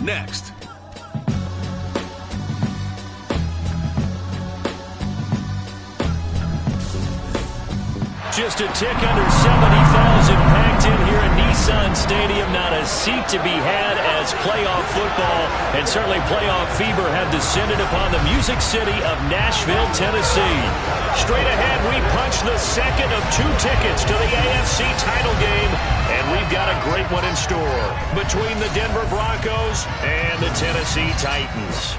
next. Just a tick under 70,000 packed in here at Nissan Stadium. Not a seat to be had as playoff football and certainly playoff fever have descended upon the Music City of Nashville, Tennessee. Straight ahead, we punch the second of 2 tickets to the AFC title game, and we've got a great one in store between the Denver Broncos and the Tennessee Titans.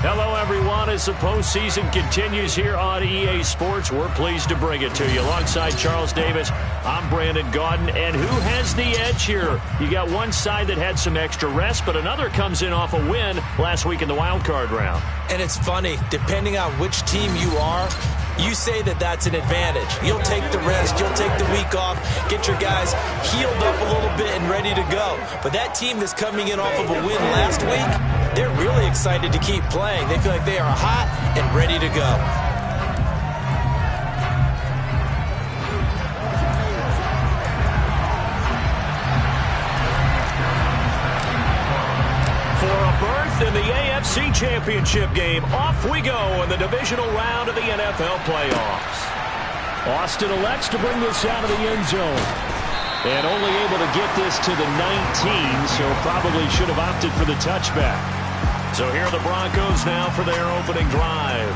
Hello, everyone. As the postseason continues here on EA Sports, we're pleased to bring it to you. Alongside Charles Davis, I'm Brandon Gaudin. And who has the edge here? You got one side that had some extra rest, but another comes in off a win last week in the wild card round. And it's funny, depending on which team you are, you say that that's an advantage. You'll take the rest, you'll take the week off, get your guys healed up a little bit and ready to go. But that team that's coming in off of a win last week, they're really excited to keep playing. They feel like they are hot and ready to go. For a berth in the AFC Championship game, off we go in the divisional round of the NFL playoffs. Austin elects to bring this out of the end zone. And only able to get this to the 19, so probably should have opted for the touchback. So here are the Broncos now for their opening drive.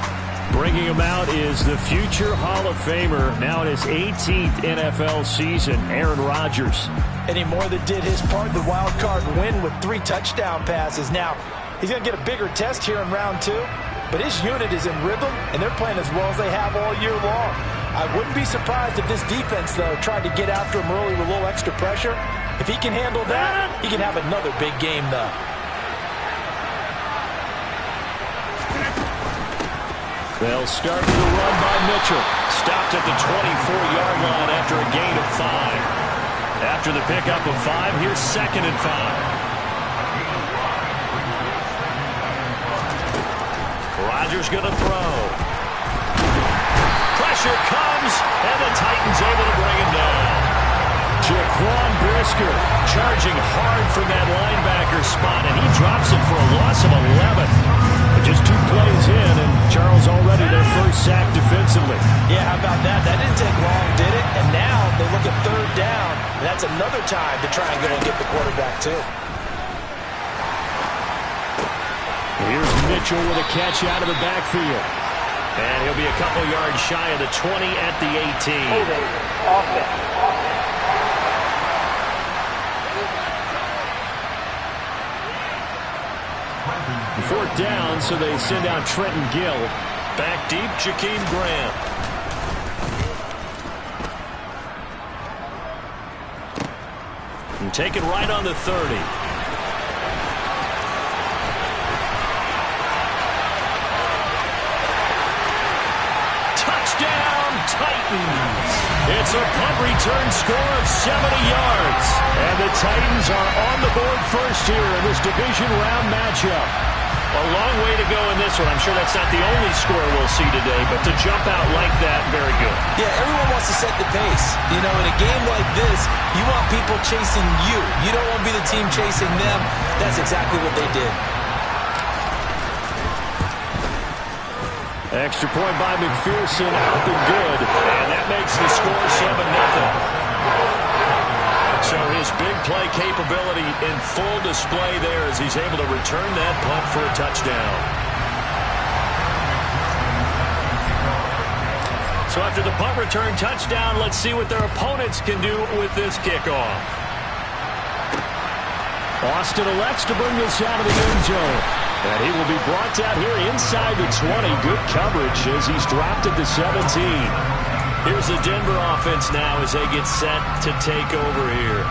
Bringing him out is the future Hall of Famer, now in his 18th NFL season, Aaron Rodgers. And he more than did his part in the wild card win with 3 touchdown passes. Now, he's going to get a bigger test here in round 2, but his unit is in rhythm, and they're playing as well as they have all year long. I wouldn't be surprised if this defense, though, tried to get after him early with a little extra pressure. If he can handle that, he can have another big game, though. They'll start with a run by Mitchell. Stopped at the 24-yard line after a gain of 5. After the pickup of 5, here's 2nd and 5. Rodgers going to throw. Pressure comes, and the Titans able to bring him down. Jaquan Brisker charging hard from that linebacker spot, and he drops it for a loss of 11. Just 2 plays in, and Charles already their first sack defensively. Yeah, how about that? That didn't take long, did it? And now they look at 3rd down, and that's another time to try and go and get the quarterback, too. Here's Mitchell with a catch out of the backfield. And he'll be a couple yards shy of the 20 at the 18. Offense. 4th down, so they send out Trenton Gill. Back deep, Jakeem Graham. And take it right on the 30. Touchdown, Titans. It's a punt return score of 70 yards. And the Titans are on the board first here in this division round matchup. A long way to go in this one. I'm sure that's not the only score we'll see today, but to jump out like that, very good. Yeah, everyone wants to set the pace. You know, in a game like this, you want people chasing you. You don't want to be the team chasing them. That's exactly what they did. Extra point by McPherson, out the good. And that makes the score 7-0. So his big play capability in full display there as he's able to return that punt for a touchdown. So after the punt return touchdown, let's see what their opponents can do with this kickoff. Austin elects to bring this out of the end zone. And he will be brought down here inside the 20. Good coverage as he's dropped at the 17. Here's the Denver offense now as they get set to take over here.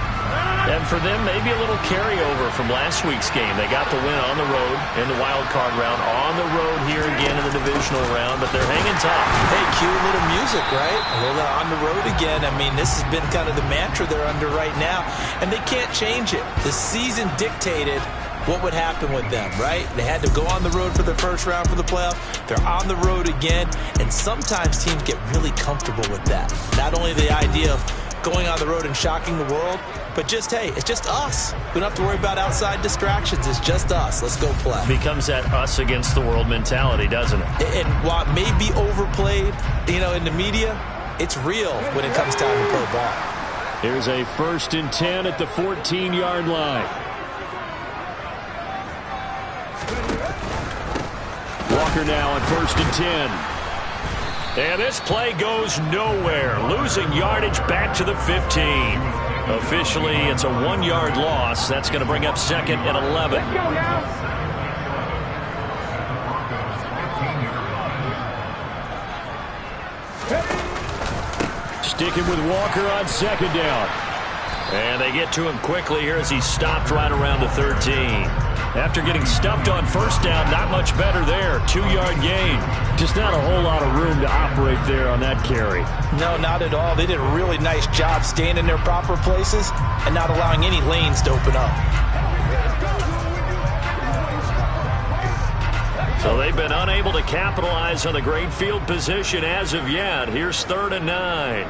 And for them, maybe a little carryover from last week's game. They got the win on the road in the wild card round, on the road here again in the divisional round, but they're hanging tough. Hey, cue a little music, right? A little on the road again. I mean, this has been kind of the mantra they're under right now, and they can't change it. The season dictated what would happen with them, right? They had to go on the road for the first round for the playoff. They're on the road again, and sometimes teams get really comfortable with that. Not only the idea of going on the road and shocking the world. But just, hey, it's just us. We don't have to worry about outside distractions. It's just us. Let's go play. Becomes that us against the world mentality, doesn't it? And while it may be overplayed, in the media, it's real when it comes time to play ball. Here's a 1st and 10 at the 14-yard line. Walker now on 1st and 10. And this play goes nowhere. Losing yardage back to the 15. Officially, it's a 1-yard loss. That's going to bring up 2nd and 11. Let's go now. Sticking with Walker on 2nd down. And they get to him quickly here as he's stopped right around the 13. After getting stuffed on 1st down, not much better there. 2-yard gain. Just not a whole lot of room to operate there on that carry. No, not at all. They did a really nice job staying in their proper places and not allowing any lanes to open up. So they've been unable to capitalize on the great field position as of yet. Here's 3rd and 9.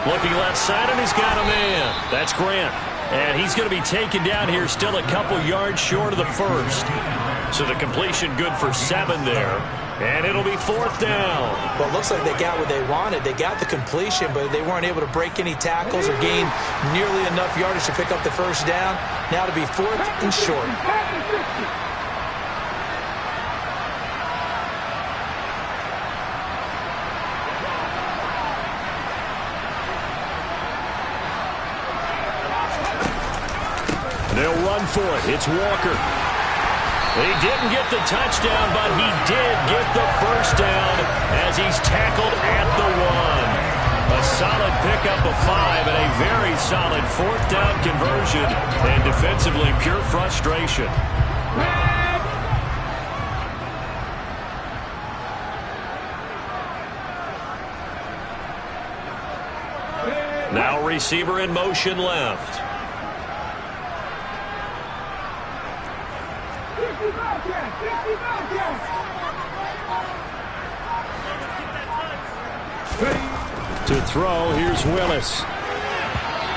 Looking left side, and he's got a man. That's Grant. And he's going to be taken down here, still a couple yards short of the 1st. So the completion good for 7 there. And it'll be 4th down. Well, it looks like they got what they wanted. They got the completion, but they weren't able to break any tackles or gain nearly enough yardage to pick up the 1st down. Now to be 4th and short. They'll run for it. It's Walker. He didn't get the touchdown, but he did get the 1st down as he's tackled at the 1. A solid pickup of 5 and a very solid 4th down conversion. And defensively, pure frustration. Now receiver in motion left. To throw, here's Willis.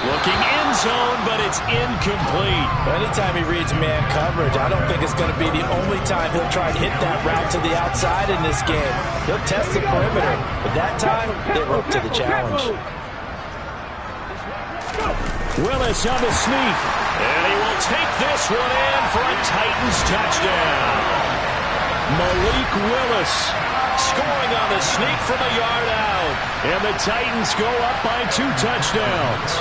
Looking end zone, but it's incomplete. Anytime he reads man coverage, I don't think it's going to be the only time he'll try to hit that route to the outside in this game. He'll test the perimeter, but that time, they were up to the challenge. Willis on the sneak. And he will take this one in for a Titans touchdown. Malik Willis scoring on the sneak from a yard out. And the Titans go up by 2 touchdowns.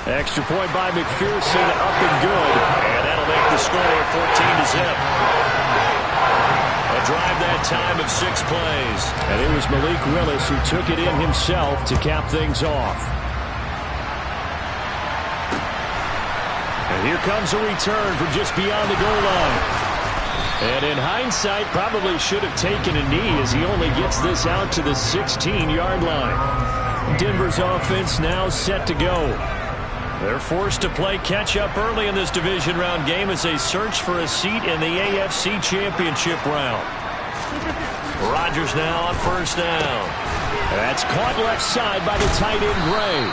Extra point by McPherson, up and good. And that'll make the score 14-0. A drive that time of 6 plays. And it was Malik Willis who took it in himself to cap things off. And here comes a return from just beyond the goal line. And in hindsight, probably should have taken a knee as he only gets this out to the 16-yard line. Denver's offense now set to go. They're forced to play catch-up early in this division round game as they search for a seat in the AFC Championship round. Rodgers now on 1st down. That's caught left side by the tight end Gray.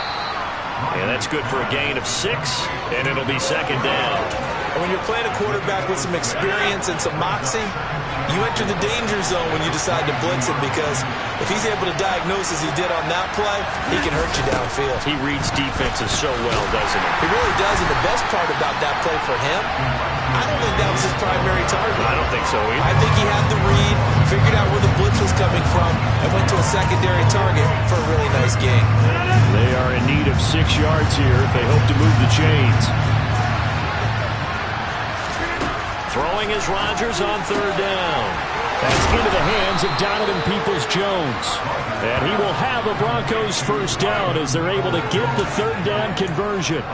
And that's good for a gain of 6, and it'll be 2nd down. And when you're playing a quarterback with some experience and some moxie, you enter the danger zone when you decide to blitz him, because if he's able to diagnose as he did on that play, he can hurt you downfield. He reads defenses so well, doesn't he? He really does, and the best part about that play for him, I don't think that was his primary target. I don't think so either. I think he had the read, figured out where the blitz was coming from, and went to a secondary target for a really nice gain. They are in need of 6 yards here if they hope to move the chains. Throwing is Rodgers on 3rd down. That's into the hands of Donovan Peoples-Jones. And he will have a Broncos 1st down as they're able to get the 3rd down conversion.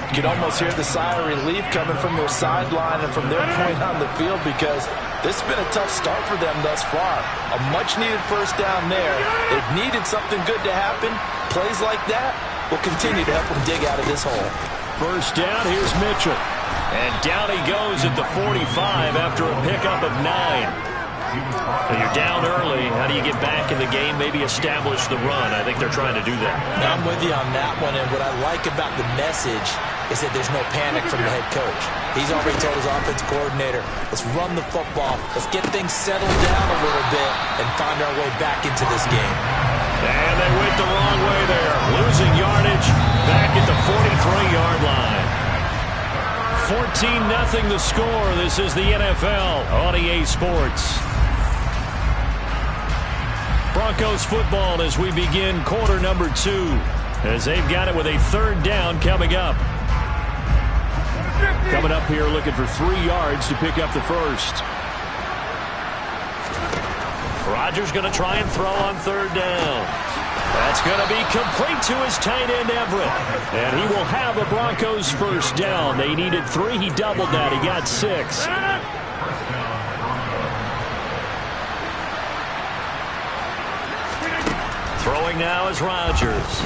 You can almost hear the sigh of relief coming from their sideline and from their point on the field, because this has been a tough start for them thus far. A much-needed 1st down there. They've needed something good to happen. Plays like that will continue to help them dig out of this hole. 1st down, here's Mitchell. And down he goes at the 45 after a pickup of 9. You're down early. How do you get back in the game, maybe establish the run? I think they're trying to do that. I'm with you on that one, and what I like about the message is that there's no panic from the head coach. He's already told his offense coordinator, let's run the football, let's get things settled down a little bit and find our way back into this game. And they went the wrong way there, losing yardage back at the 43-yard line. 14-0 the score. This is the NFL on EA Sports. Broncos football as we begin quarter number 2, as they've got it with a 3rd down coming up. Coming up here looking for 3 yards to pick up the first. Rodgers going to try and throw on 3rd down. That's going to be complete to his tight end Everett. And he will have a Broncos first down. They needed 3. He doubled that. He got 6. Throwing now is Rodgers.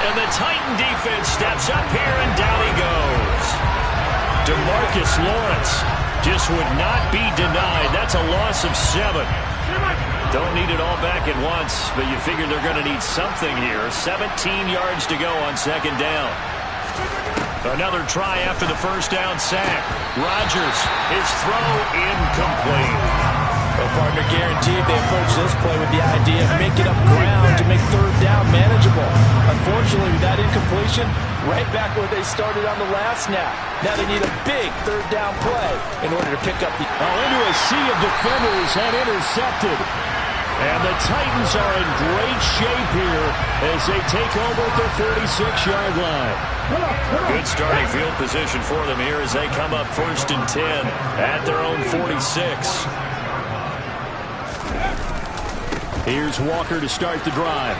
And the Titan defense steps up here, and down he goes. DeMarcus Lawrence just would not be denied. That's a loss of 7. Don't need it all back at once, but you figure they're going to need something here. 17 yards to go on 2nd down. Another try after the first down sack. Rodgers, his throw incomplete. Well, partner, guaranteed they approach this play with the idea of making up ground to make 3rd down manageable. Unfortunately, with that incompletion, right back where they started on the last snap. Now they need a big 3rd down play in order to pick up the... into a sea of defenders and intercepted. And the Titans are in great shape here as they take over at their 36-yard line. Good starting field position for them here as they come up 1st and 10 at their own 46. Here's Walker to start the drive.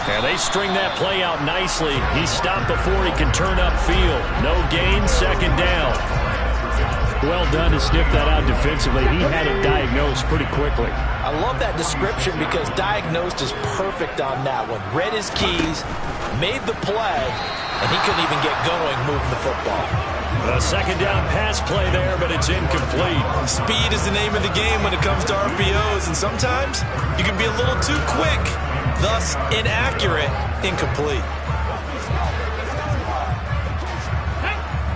And they string that play out nicely. He stopped before he can turn upfield. No gain, 2nd down. Well done to sniff that out defensively. He had it diagnosed pretty quickly. I love that description because diagnosed is perfect on that one. Read his keys, made the play, and he couldn't even get going moving the football. A 2nd down pass play there, but it's incomplete. Speed is the name of the game when it comes to RPOs, and sometimes you can be a little too quick, thus inaccurate, incomplete.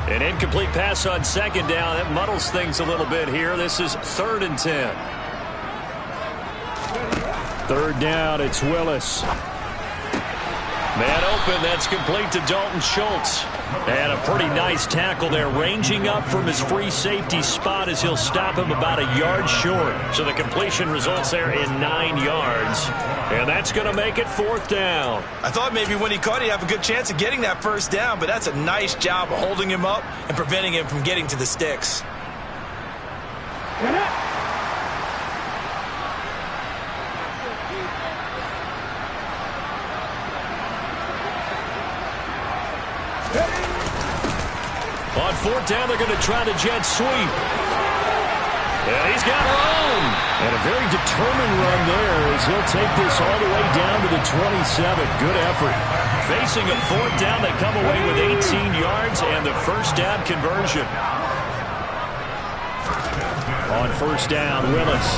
An incomplete pass on 2nd down. That muddles things a little bit here. This is 3rd and 10. 3rd down, it's Willis. Man open, that's complete to Dalton Schultz. And a pretty nice tackle there, ranging up from his free safety spot as he'll stop him about a yard short. So the completion results there in 9 yards. And that's going to make it 4th down. I thought maybe when he caught it, he'd have a good chance of getting that first down, but that's a nice job of holding him up and preventing him from getting to the sticks. On 4th down, they're going to try the jet sweep. And he's got room. And a very determined run there as he'll take this all the way down to the 27. Good effort. Facing a 4th down, they come away with 18 yards and the first down conversion. On 1st down, Willis.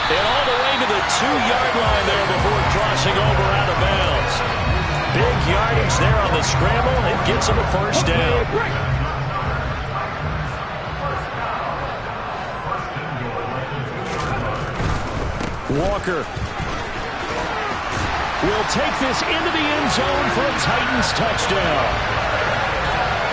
And all the way to the 2-yard line there before crossing over out of bounds. Big yardage there on the scramble. It gets him a first down. Walker will take this into the end zone for a Titans touchdown.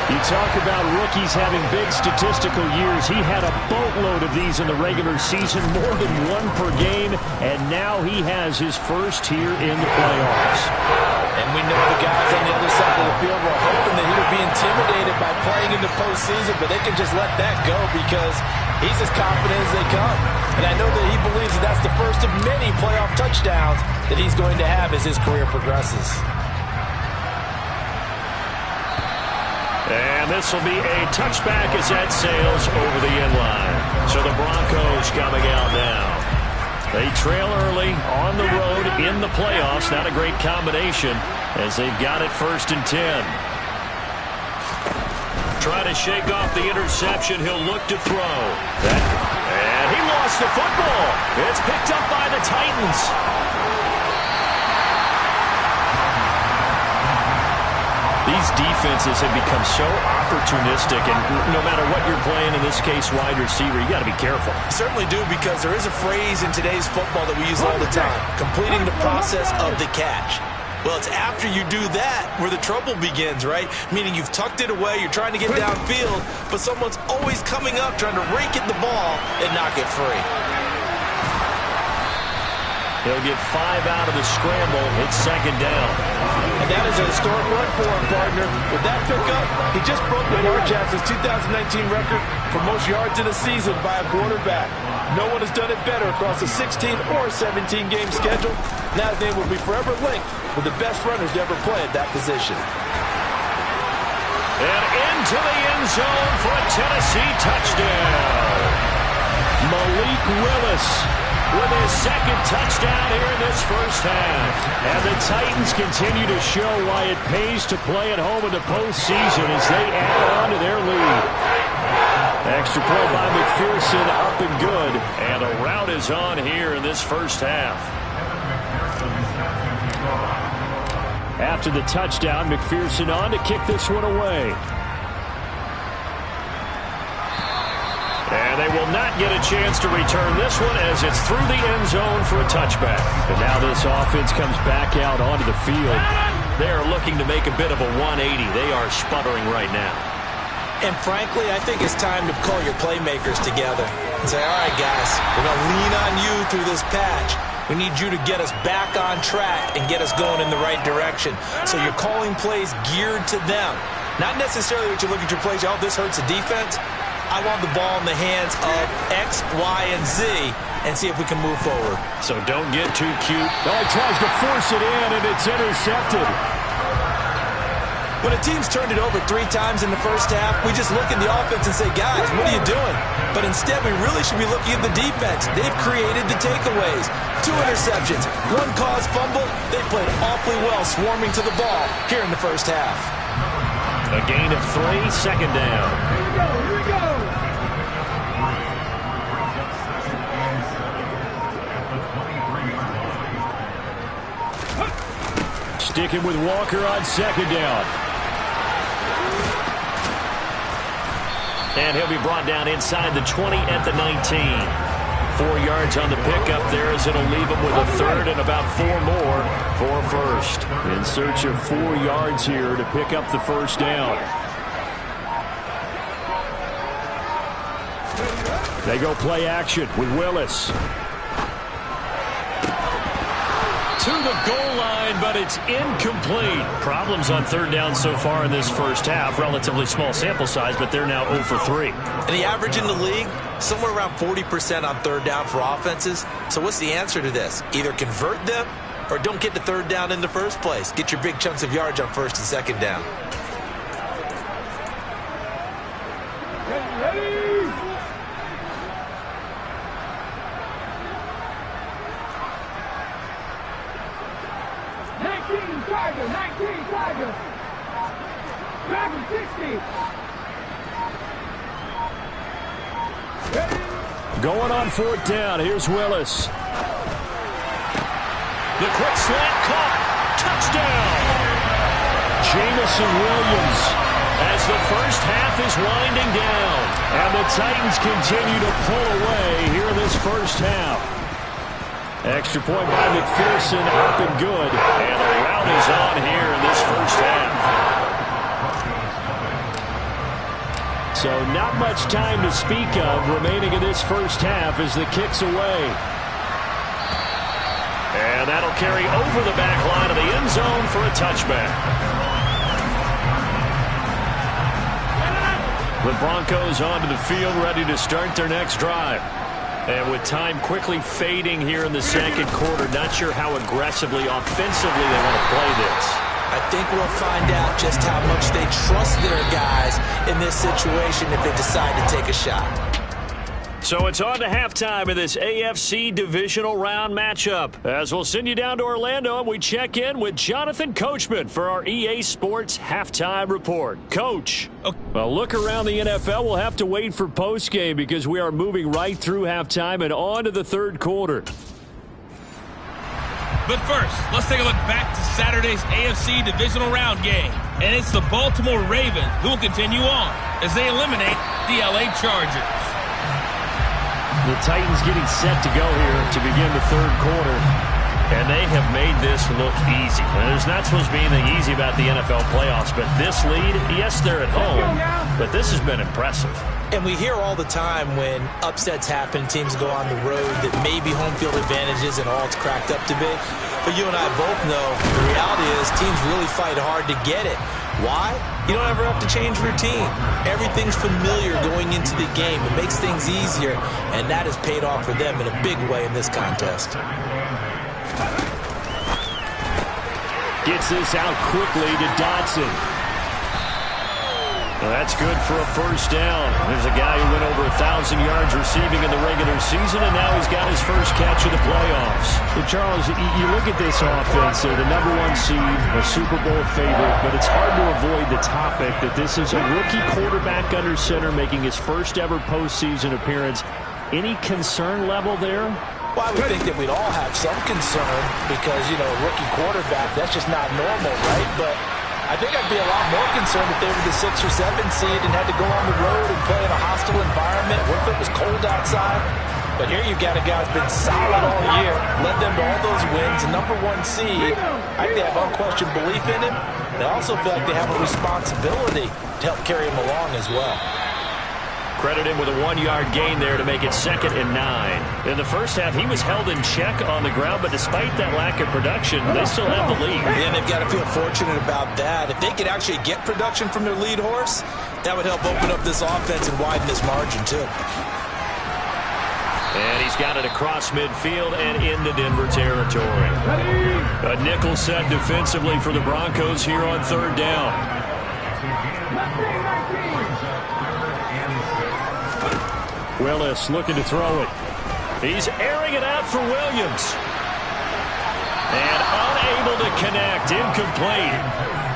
You talk about rookies having big statistical years. He had a boatload of these in the regular season, more than 1 per game, and now he has his first here in the playoffs. And we know the guys on the other side of the field were hoping that he would be intimidated by playing in the postseason, but they can just let that go because he's as confident as they come. And I know that he believes that that's the first of many playoff touchdowns that he's going to have as his career progresses. And this will be a touchback as that sails over the end line. So the Broncos coming out now. They trail early on the road in the playoffs. Not a great combination as they've got it 1st and 10. Try to shake off the interception. He'll look to throw. And he lost the football. It's picked up by the Titans. These defenses have become so opportunistic, and no matter what you're playing, in this case wide receiver, you got to be careful. You certainly do, because there is a phrase in today's football that we use all the time: completing the process of the catch. Well, it's after you do that where the trouble begins, right? Meaning you've tucked it away, you're trying to get downfield, but someone's always coming up trying to rake at the ball and knock it free. He'll get 5 out of the scramble. It's 2nd down. And that is a historic run for him, partner. With that pickup, he just broke Lamar Jackson's 2019 record for most yards in a season by a quarterback. No one has done it better across a 16 or 17-game schedule. Now his name will be forever linked with the best runners to ever play at that position. And into the end zone for a Tennessee touchdown. Malik Willis with his 2nd touchdown here in this first half. And the Titans continue to show why it pays to play at home in the postseason as they add on to their lead. Extra point by McPherson, up and good. And a rout is on here in this first half. After the touchdown, McPherson on to kick this one away. And they will not get a chance to return this one as it's through the end zone for a touchback. And now this offense comes back out onto the field. They are looking to make a bit of a 180. They are sputtering right now. And frankly, I think it's time to call your playmakers together and say, all right, guys, we're going to lean on you through this patch. We need you to get us back on track and get us going in the right direction. So you're calling plays geared to them. Not necessarily that you look at your plays, oh, this hurts the defense. I want the ball in the hands of X, Y, and Z and see if we can move forward. So don't get too cute. Oh, he tries to force it in, and it's intercepted. When a team's turned it over 3 times in the first half, we just look at the offense and say, guys, what are you doing? But instead, we really should be looking at the defense. They've created the takeaways. 2 interceptions, 1 caused fumble. They played awfully well swarming to the ball here in the first half. A gain of 3, 2nd down. Here we go. Sticking with Walker on 2nd down. And he'll be brought down inside the 20 at the 19. 4 yards on the pickup there as it'll leave him with a 3rd and about 4 more for 1st. In search of 4 yards here to pick up the 1st down. They go play action with Willis. To the goal line, but it's incomplete. Problems on 3rd down so far in this first half. Relatively small sample size, but they're now 0 for 3. And the average in the league, somewhere around 40% on 3rd down for offenses. So what's the answer to this? Either convert them or don't get to 3rd down in the first place. Get your big chunks of yards on 1st and 2nd down. Ready. 19 Tiger. Dragon 60. Ready. Going on 4th down. Here's Willis. The quick slant caught. Touchdown. Jamison Williams as the first half is winding down. And the Titans continue to pull away here in this first half. Extra point by McPherson, up and good. And a rout is on here in this first half. So not much time to speak of remaining in this first half as the kick's away. And that'll carry over the back line of the end zone for a touchback. The Broncos onto the field, ready to start their next drive. And with time quickly fading here in the 2nd quarter, not sure how aggressively, offensively they want to play this. I think we'll find out just how much they trust their guys in this situation if they decide to take a shot. So it's on to halftime of this AFC divisional round matchup. As we'll send you down to Orlando, and we check in with Jonathan Coachman for our EA Sports Halftime Report. Coach. Okay. Well, look around the NFL. We'll have to wait for postgame because we are moving right through halftime and on to the third quarter. But first, let's take a look back to Saturday's AFC divisional round game. And it's the Baltimore Ravens who will continue on as they eliminate the LA Chargers. The Titans getting set to go here to begin the third quarter. And they have made this look easy. Now, there's not supposed to be anything easy about the NFL playoffs, but this lead, yes, they're at home, but this has been impressive. And we hear all the time when upsets happen, teams go on the road, that maybe home field advantage isn't all it's cracked up to be. But you and I both know the reality is teams really fight hard to get it. Why? You don't ever have to change routine. Everything's familiar going into the game. It makes things easier, and that has paid off for them in a big way in this contest. Gets this out quickly to Dotson. Well, that's good for a first down. There's a guy who went over 1,000 yards receiving in the regular season, and now he's got his first catch of the playoffs. Well, Charles, you look at this offense, they're the #1 seed, a Super Bowl favorite, but it's hard to avoid the topic that this is a rookie quarterback under center making his first ever postseason appearance. Any concern level there? Well, I would think that we'd all have some concern because, you know, a rookie quarterback, that's just not normal, right? But I think I'd be a lot more concerned if they were the 6 or 7 seed and had to go on the road and play in a hostile environment. What if it was cold outside? But here you've got a guy who's been solid all year, led them to all those wins, a #1 seed. I think they have unquestioned belief in him. They also feel like they have a responsibility to help carry him along as well. Credit him with a 1-yard gain there to make it 2nd and 9. In the first half, he was held in check on the ground, but despite that lack of production, they still have the lead. And they've got to feel fortunate about that. If they could actually get production from their lead horse, that would help open up this offense and widen this margin, too. And he's got it across midfield and into Denver territory. A nickel set defensively for the Broncos here on third down. Willis looking to throw it. He's airing it out for Williams. And unable to connect. Incomplete.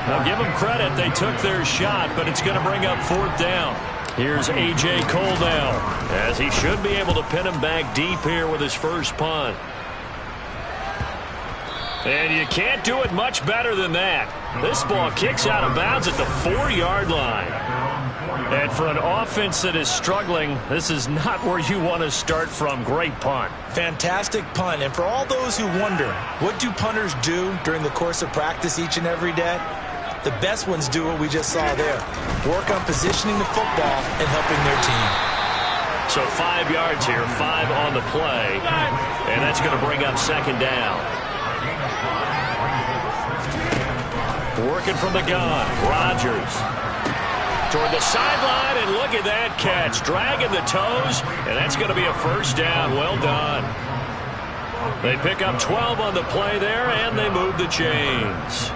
Now give them credit. They took their shot, but it's going to bring up 4th down. Here's A.J. Cole now, as he should be able to pin him back deep here with his first punt. And you can't do it much better than that. This ball kicks out of bounds at the 4-yard line. And for an offense that is struggling, this is not where you want to start from. Great punt. Fantastic punt. And for all those who wonder, what do punters do during the course of practice each and every day? The best ones do what we just saw there. Work on positioning the football and helping their team. So 5 yards here, 5 on the play. And that's going to bring up 2nd down. Working from the gun, Rodgers. Toward the sideline, and look at that catch. Dragging the toes, and that's going to be a first down. Well done. They pick up 12 on the play there, and they move the chains.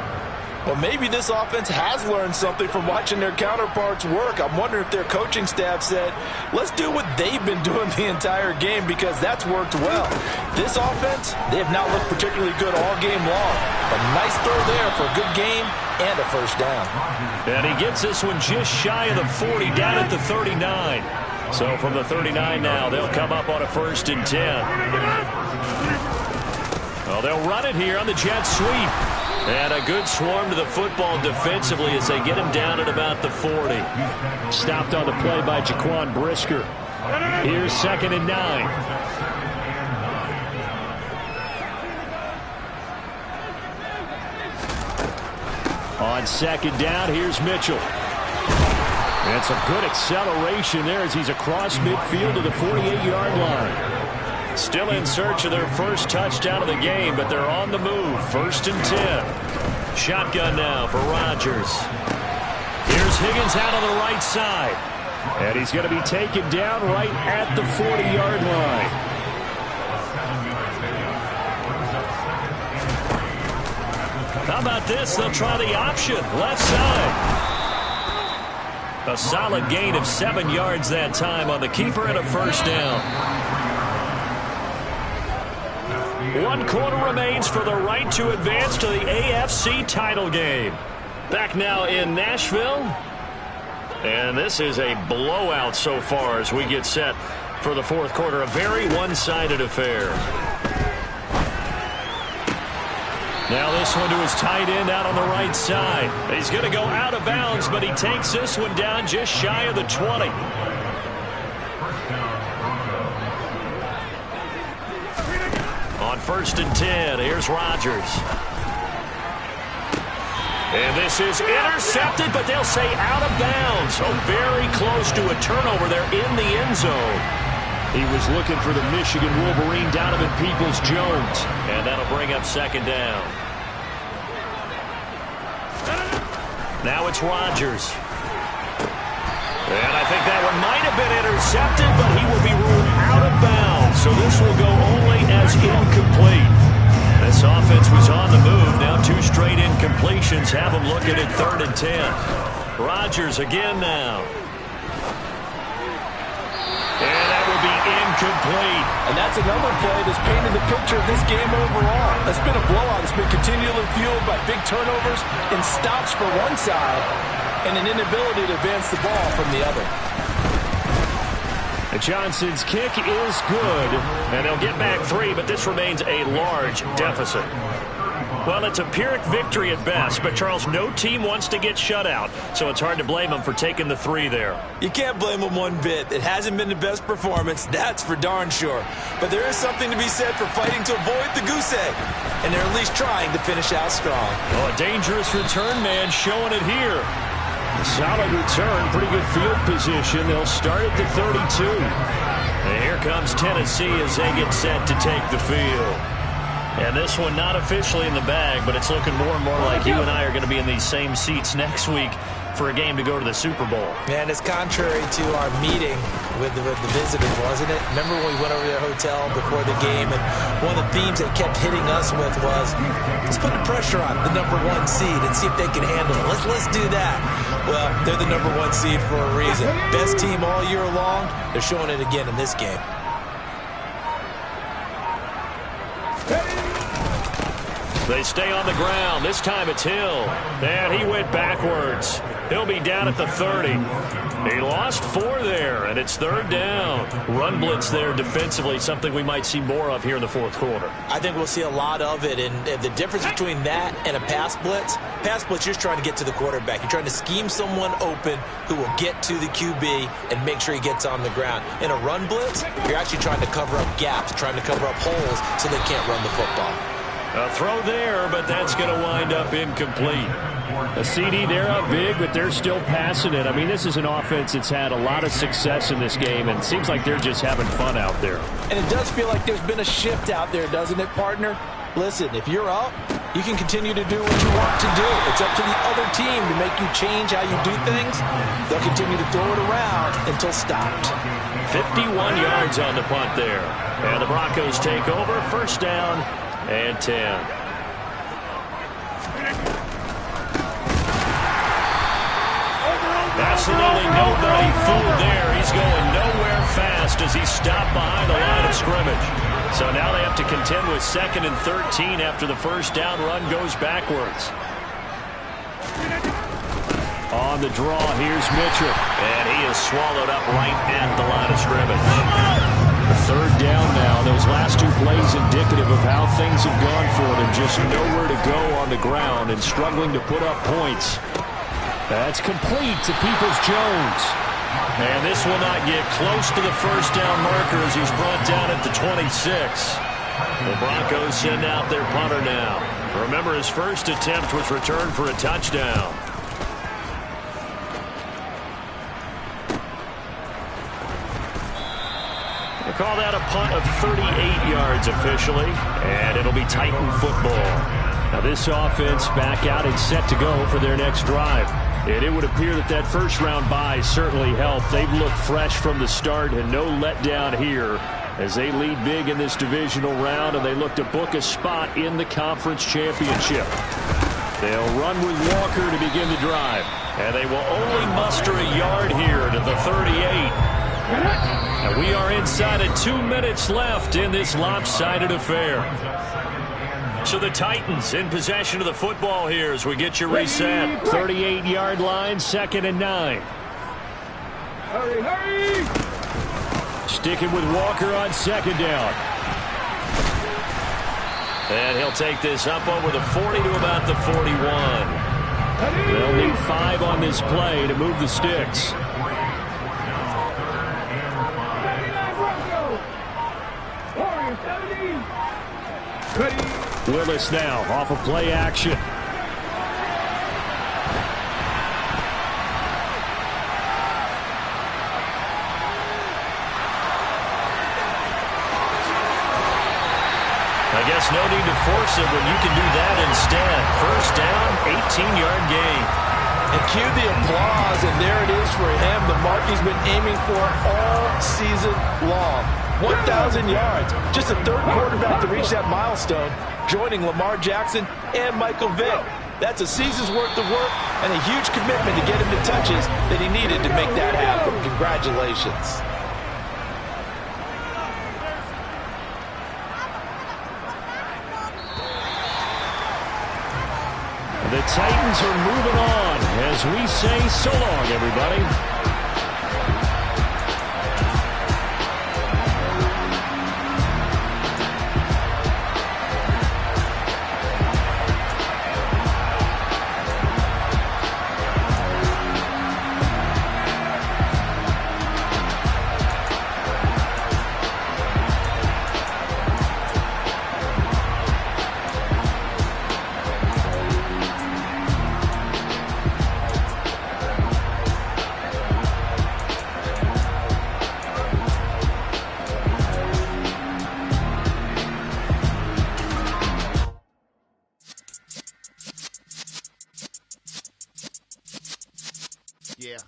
Well, maybe this offense has learned something from watching their counterparts work. I'm wondering if their coaching staff said, let's do what they've been doing the entire game because that's worked well. This offense, they have not looked particularly good all game long. A nice throw there for a good game and a first down. And he gets this one just shy of the 40, down at the 39. So from the 39 now, they'll come up on a 1st and 10. Well, they'll run it here on the jet sweep. And a good swarm to the football defensively as they get him down at about the 40. Stopped on the play by Jaquan Brisker. Here's 2nd and 9. On 2nd down, here's Mitchell. And some good acceleration there as he's across midfield to the 48-yard line. Still in search of their first touchdown of the game, but they're on the move. 1st and 10. Shotgun now for Rodgers. Here's Higgins out on the right side. And he's going to be taken down right at the 40-yard line. How about this? They'll try the option. Left side. A solid gain of 7 yards that time on the keeper and a first down. 1 quarter remains for the right to advance to the AFC title game. Back now in Nashville. And this is a blowout so far as we get set for the fourth quarter. A very one-sided affair. Now this one to his tight end out on the right side. He's going to go out of bounds, but he takes this one down just shy of the 20. On 1st and 10, here's Rodgers. And this is intercepted, but they'll say out of bounds. So very close to a turnover there in the end zone. He was looking for the Michigan Wolverine, Donovan Peoples-Jones. And that'll bring up 2nd down. Now it's Rodgers. And I think that one might have been intercepted, but he will be ruled out of bounds. So this will go only as incomplete. This offense was on the move. Now 2 straight incompletions have them looking at 3rd and 10. Rodgers again now. And that will be incomplete. And that's another play that's painted the picture of this game overall. It's been a blowout. It's been continually fueled by big turnovers and stops for one side and an inability to advance the ball from the other. Johnson's kick is good, and they'll get back 3, but this remains a large deficit. Well, it's a Pyrrhic victory at best, but, Charles, no team wants to get shut out, so it's hard to blame them for taking the 3 there. You can't blame them one bit. It hasn't been the best performance, that's for darn sure. But there is something to be said for fighting to avoid the goose egg, and they're at least trying to finish out strong. Oh, a dangerous return man showing it here. Solid return, pretty good field position. They'll start at the 32. And here comes Tennessee as they get set to take the field. And this one not officially in the bag, but it's looking more and more like you and I are going to be in these same seats next week for a game to go to the Super Bowl. Man, it's contrary to our meeting with the visitors, wasn't it? Remember when we went over to their hotel before the game, and one of the themes they kept hitting us with was, let's put the pressure on the #1 seed and see if they can handle it. Let's do that. Well, they're the #1 seed for a reason. Best team all year long. They're showing it again in this game. They stay on the ground. This time it's Hill. And he went backwards. He'll be down at the 30. He lost 4 there, and it's 3rd down. Run blitz there defensively, something we might see more of here in the fourth quarter. I think we'll see a lot of it, and the difference between that and a pass blitz, you're just trying to get to the quarterback. You're trying to scheme someone open who will get to the QB and make sure he gets on the ground. In a run blitz, you're actually trying to cover up gaps, trying to cover up holes so they can't run the football. A throw there, but that's going to wind up incomplete. A CD, they're up big, but they're still passing it. I mean, this is an offense that's had a lot of success in this game, and it seems like they're just having fun out there. And it does feel like there's been a shift out there, doesn't it, partner? Listen, if you're up, you can continue to do what you want to do. It's up to the other team to make you change how you do things. They'll continue to throw it around until stopped. 51 yards on the punt there. And the Broncos take over, 1st down and 10. Absolutely nobody fooled there. He's going nowhere fast as he stopped behind the line of scrimmage. So now they have to contend with 2nd and 13 after the 1st down run goes backwards. On the draw, here's Mitchell. And he is swallowed up right at the line of scrimmage. 3rd down now. Those last 2 plays indicative of how things have gone for them. Just nowhere to go on the ground and struggling to put up points. That's complete to Peoples-Jones. And this will not get close to the 1st down marker as he's brought down at the 26. The Broncos send out their punter now. Remember, his first attempt was returned for a touchdown. They call that a punt of 38 yards officially, and it'll be Titan football. Now this offense back out and set to go for their next drive. And it would appear that that first-round bye certainly helped. They've looked fresh from the start and no letdown here as they lead big in this divisional round, and they look to book a spot in the conference championship. They'll run with Walker to begin the drive. And they will only muster a yard here to the 38. And we are inside of 2 minutes left in this lopsided affair. So the Titans in possession of the football here as we get you reset. 38-yard line, 2nd and 9. Hurry, hurry! Sticking with Walker on 2nd down. And he'll take this up over the 40 to about the 41. They'll need 5 on this play to move the sticks. Willis now off of play action. I guess no need to force it when you can do that instead. 1st down, 18-yard gain. And cue the applause, and there it is for him, the mark he's been aiming for all season long. 1,000 yards. Just the 3rd quarterback to reach that milestone, joining Lamar Jackson and Michael Vick. That's a season's worth of work and a huge commitment to get him the touches that he needed to make that happen. Congratulations. The Titans are moving on as we say so long, everybody. Yeah.